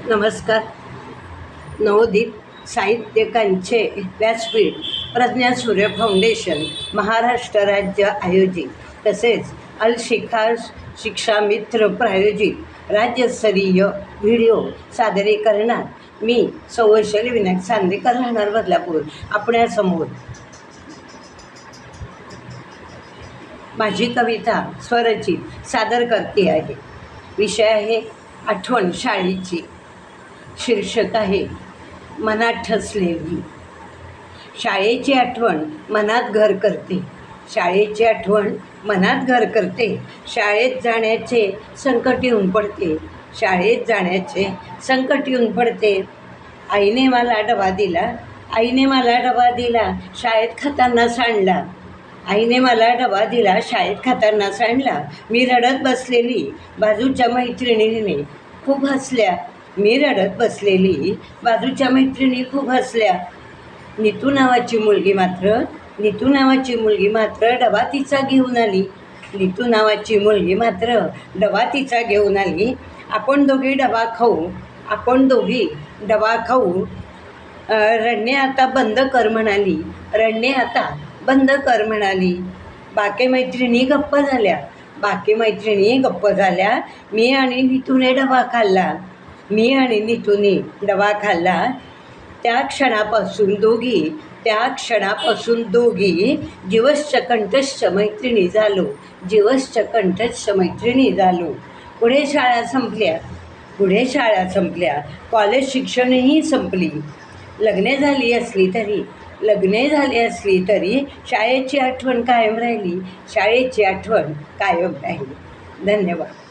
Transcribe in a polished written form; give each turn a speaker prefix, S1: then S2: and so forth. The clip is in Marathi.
S1: नमस्कार. नवोदित साहित्यिकांचे व्यासपीठ प्रज्ञा सूर्य फाउंडेशन महाराष्ट्र राज्य आयोजित तसेच अल शिखा शिक्षा मित्र प्रायोजित राज्यस्तरीय व्हिडिओ सादरीकरणात मी सौशल्य विनायक चांदेकर राहणार बदलापूर आपण्यासमोर माझी कविता स्वरचित सादर करते आहे. विषय आहे आठवण शाळेची. शीर्षक आहे मनात ठसलेली. शाळेची आठवण मनात घर करते. शाळेची आठवण मनात घर करते. शाळेत जाण्याचे संकट येऊन पडते. शाळेत जाण्याचे संकट येऊन पडते. आईने मला डबा दिला. आईने मला डबा दिला. शाळेत खाताना सांडला. आईने मला डबा दिला. शाळेत खाताना सांडला. मी रडत बसलेली बाजूच्या मैत्रिणीने खूप हसल्या. मी रडत बसलेली बाजूच्या मैत्रिणी खूप हसल्या. नीतू नावाची मुलगी मात्र डबा तिचा घेऊन आली. नीतू नावाची मुलगी मात्र डबा तिचा घेऊन आली. आपण दोघी डबा खाऊ. रडणे आता बंद कर म्हणाली. रडणे आता बंद कर म्हणाली. बाकी मैत्रिणी गप्प झाल्या. मी आणि नीतूने डबा खाल्ला. त्या क्षणापासून दोघी जीवश्च कंठस्थ मैत्रिणी झालो. पुढे शाळा संपल्या. कॉलेज शिक्षणही संपली. लग्ने झाली असली तरी शाळेची आठवण कायम राहिली. धन्यवाद.